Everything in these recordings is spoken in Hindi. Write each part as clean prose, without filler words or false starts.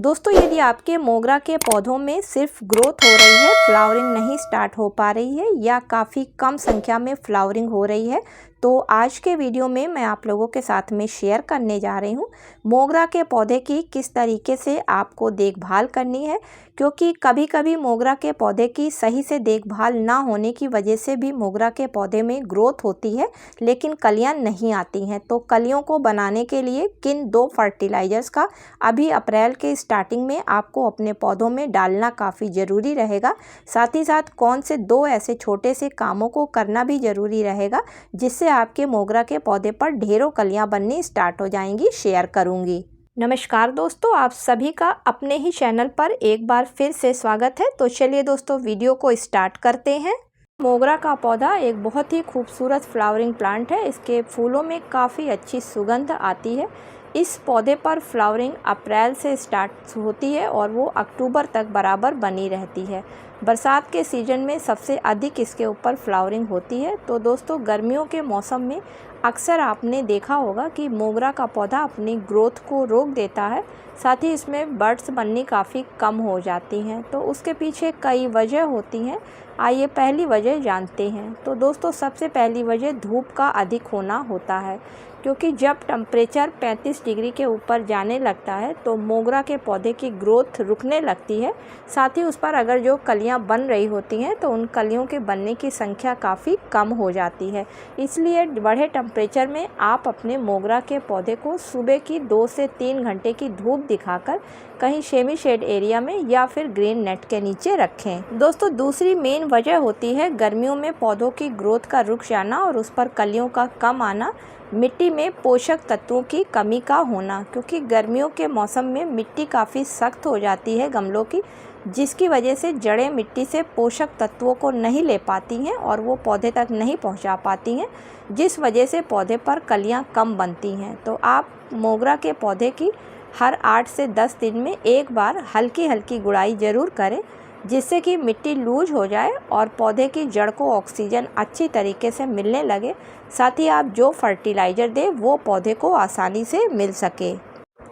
दोस्तों, यदि आपके मोगरा के पौधों में सिर्फ ग्रोथ हो रही है, फ्लावरिंग नहीं स्टार्ट हो पा रही है या काफ़ी कम संख्या में फ्लावरिंग हो रही है, तो आज के वीडियो में मैं आप लोगों के साथ में शेयर करने जा रही हूँ मोगरा के पौधे की किस तरीके से आपको देखभाल करनी है। क्योंकि कभी कभी मोगरा के पौधे की सही से देखभाल ना होने की वजह से भी मोगरा के पौधे में ग्रोथ होती है लेकिन कलियां नहीं आती हैं। तो कलियों को बनाने के लिए किन 2 फर्टिलाइजर्स का अभी अप्रैल के स्टार्टिंग में आपको अपने पौधों में डालना काफ़ी ज़रूरी रहेगा, साथ ही साथ कौन से 2 ऐसे छोटे से कामों को करना भी ज़रूरी रहेगा जिससे आपके मोगरा के पौधे पर ढेरों कलियां बननी स्टार्ट हो जाएंगी, शेयर करूंगी। नमस्कार दोस्तों, आप सभी का अपने ही चैनल पर एक बार फिर से स्वागत है। तो चलिए दोस्तों, वीडियो को स्टार्ट करते हैं। मोगरा का पौधा एक बहुत ही खूबसूरत फ्लावरिंग प्लांट है। इसके फूलों में काफ़ी अच्छी सुगंध आती है। इस पौधे पर फ्लावरिंग अप्रैल से स्टार्ट होती है और वो अक्टूबर तक बराबर बनी रहती है। बरसात के सीज़न में सबसे अधिक इसके ऊपर फ्लावरिंग होती है। तो दोस्तों, गर्मियों के मौसम में अक्सर आपने देखा होगा कि मोगरा का पौधा अपनी ग्रोथ को रोक देता है, साथ ही इसमें बड्स बननी काफ़ी कम हो जाती हैं। तो उसके पीछे कई वजह होती हैं। आइए पहली वजह जानते हैं। तो दोस्तों, सबसे पहली वजह धूप का अधिक होना होता है, क्योंकि जब टेम्परेचर 35 डिग्री के ऊपर जाने लगता है तो मोगरा के पौधे की ग्रोथ रुकने लगती है। साथ ही उस पर अगर जो कलियां बन रही होती हैं तो उन कलियों के बनने की संख्या काफ़ी कम हो जाती है। इसलिए बढ़े टेम्परेचर में आप अपने मोगरा के पौधे को सुबह की 2 से 3 घंटे की धूप दिखाकर कहीं सेमी शेड एरिया में या फिर ग्रीन नेट के नीचे रखें। दोस्तों, दूसरी मेन वजह होती है गर्मियों में पौधों की ग्रोथ का रुक जाना और उस पर कलियों का कम आना, मिट्टी में पोषक तत्वों की कमी का होना। क्योंकि गर्मियों के मौसम में मिट्टी काफ़ी सख्त हो जाती है गमलों की, जिसकी वजह से जड़ें मिट्टी से पोषक तत्वों को नहीं ले पाती हैं और वो पौधे तक नहीं पहुंचा पाती हैं, जिस वजह से पौधे पर कलियां कम बनती हैं। तो आप मोगरा के पौधे की हर 8 से 10 दिन में एक बार हल्की हल्की गुड़ाई ज़रूर करें, जिससे कि मिट्टी लूज हो जाए और पौधे की जड़ को ऑक्सीजन अच्छी तरीके से मिलने लगे। साथ ही आप जो फर्टिलाइज़र दें वो पौधे को आसानी से मिल सके।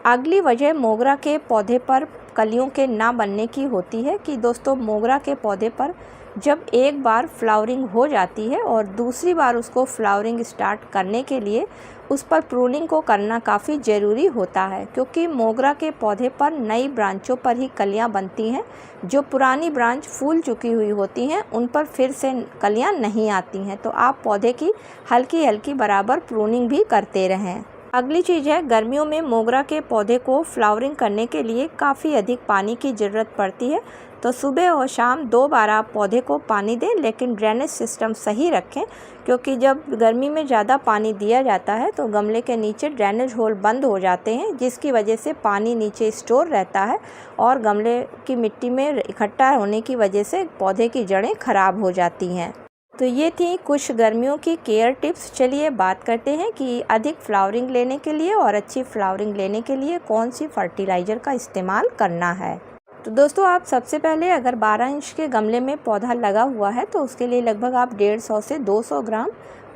अगली वजह मोगरा के पौधे पर कलियों के ना बनने की होती है कि दोस्तों, मोगरा के पौधे पर जब एक बार फ्लावरिंग हो जाती है और दूसरी बार उसको फ्लावरिंग स्टार्ट करने के लिए उस पर प्रूनिंग को करना काफ़ी ज़रूरी होता है। क्योंकि मोगरा के पौधे पर नई ब्रांचों पर ही कलियां बनती हैं। जो पुरानी ब्रांच फूल चुकी हुई होती हैं उन पर फिर से कलियां नहीं आती हैं। तो आप पौधे की हल्की हल्की बराबर प्रूनिंग भी करते रहें। अगली चीज़ है, गर्मियों में मोगरा के पौधे को फ्लावरिंग करने के लिए काफ़ी अधिक पानी की ज़रूरत पड़ती है। तो सुबह और शाम 2 बार आप पौधे को पानी दें, लेकिन ड्रेनेज सिस्टम सही रखें। क्योंकि जब गर्मी में ज़्यादा पानी दिया जाता है तो गमले के नीचे ड्रेनेज होल बंद हो जाते हैं, जिसकी वजह से पानी नीचे स्टोर रहता है और गमले की मिट्टी में इकट्ठा होने की वजह से पौधे की जड़ें खराब हो जाती हैं। तो ये थी कुछ गर्मियों की केयर टिप्स। चलिए बात करते हैं कि अधिक फ्लावरिंग लेने के लिए और अच्छी फ्लावरिंग लेने के लिए कौन सी फर्टिलाइज़र का इस्तेमाल करना है। तो दोस्तों, आप सबसे पहले अगर 12 इंच के गमले में पौधा लगा हुआ है तो उसके लिए लगभग आप 150 से 200 ग्राम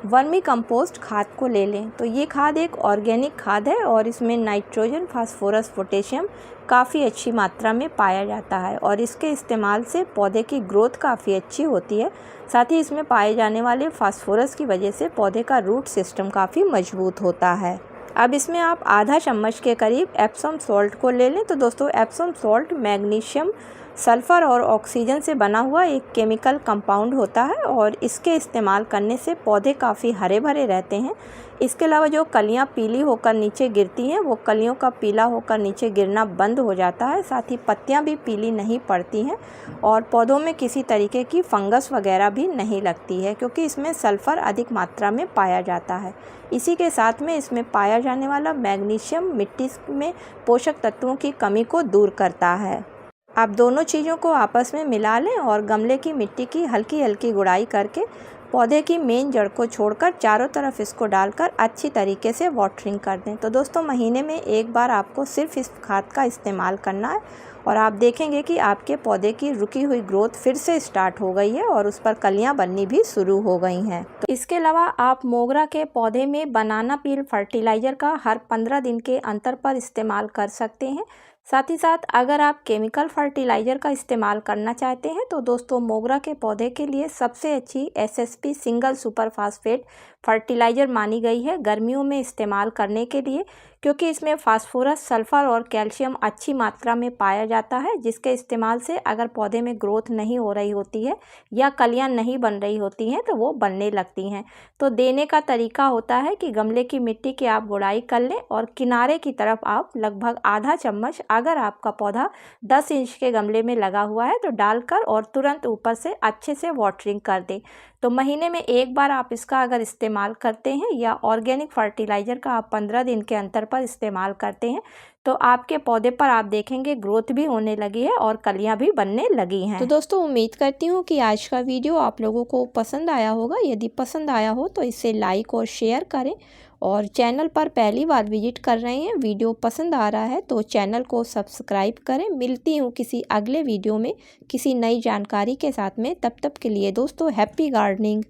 वर्मी कंपोस्ट खाद को ले लें। तो ये खाद एक ऑर्गेनिक खाद है और इसमें नाइट्रोजन, फास्फोरस, पोटेशियम काफ़ी अच्छी मात्रा में पाया जाता है और इसके इस्तेमाल से पौधे की ग्रोथ काफ़ी अच्छी होती है। साथ ही इसमें पाए जाने वाले फास्फोरस की वजह से पौधे का रूट सिस्टम काफ़ी मजबूत होता है। अब इसमें आप आधा चम्मच के करीब एप्सम सॉल्ट को ले लें। तो दोस्तों, एप्सम सॉल्ट मैग्नीशियम, सल्फ़र और ऑक्सीजन से बना हुआ एक केमिकल कंपाउंड होता है और इसके इस्तेमाल करने से पौधे काफ़ी हरे भरे रहते हैं। इसके अलावा जो कलियां पीली होकर नीचे गिरती हैं वो कलियों का पीला होकर नीचे गिरना बंद हो जाता है। साथ ही पत्तियां भी पीली नहीं पड़ती हैं और पौधों में किसी तरीके की फंगस वगैरह भी नहीं लगती है, क्योंकि इसमें सल्फ़र अधिक मात्रा में पाया जाता है। इसी के साथ में इसमें पाया जाने वाला मैग्नीशियम मिट्टी में पोषक तत्वों की कमी को दूर करता है। आप दोनों चीज़ों को आपस में मिला लें और गमले की मिट्टी की हल्की हल्की गुड़ाई करके पौधे की मेन जड़ को छोड़कर चारों तरफ इसको डालकर अच्छी तरीके से वाटरिंग कर दें। तो दोस्तों, महीने में एक बार आपको सिर्फ इस खाद का इस्तेमाल करना है और आप देखेंगे कि आपके पौधे की रुकी हुई ग्रोथ फिर से स्टार्ट हो गई है और उस पर कलियां बननी भी शुरू हो गई हैं। तो इसके अलावा आप मोगरा के पौधे में बनाना पील फर्टिलाइज़र का हर 15 दिन के अंतर पर इस्तेमाल कर सकते हैं। साथ ही साथ अगर आप केमिकल फर्टिलाइज़र का इस्तेमाल करना चाहते हैं तो दोस्तों मोगरा के पौधे के लिए सबसे अच्छी SSP single super phosphate fertiliser मानी गई है गर्मियों में इस्तेमाल करने के लिए, क्योंकि इसमें फास्फोरस, सल्फ़र और कैल्शियम अच्छी मात्रा में पाया जाता है, जिसके इस्तेमाल से अगर पौधे में ग्रोथ नहीं हो रही होती है या कलियां नहीं बन रही होती हैं तो वो बनने लगती हैं। तो देने का तरीका होता है कि गमले की मिट्टी की आप गुड़ाई कर लें और किनारे की तरफ आप लगभग आधा चम्मच, अगर आपका पौधा 10 इंच के गमले में लगा हुआ है तो डालकर और तुरंत ऊपर से अच्छे से वाटरिंग कर दें। तो महीने में एक बार आप इसका अगर इस्तेमाल करते हैं या ऑर्गेनिक फर्टिलाइज़र का आप 15 दिन के अंतर पर इस्तेमाल करते हैं तो आपके पौधे पर आप देखेंगे ग्रोथ भी होने लगी है और कलियां भी बनने लगी हैं। तो दोस्तों उम्मीद करती हूँ कि आज का वीडियो आप लोगों को पसंद आया होगा। यदि पसंद आया हो तो इसे लाइक और शेयर करें, और चैनल पर पहली बार विजिट कर रहे हैं, वीडियो पसंद आ रहा है तो चैनल को सब्सक्राइब करें। मिलती हूँ किसी अगले वीडियो में किसी नई जानकारी के साथ में, तब तक के लिए दोस्तों हैप्पी गार्डनिंग।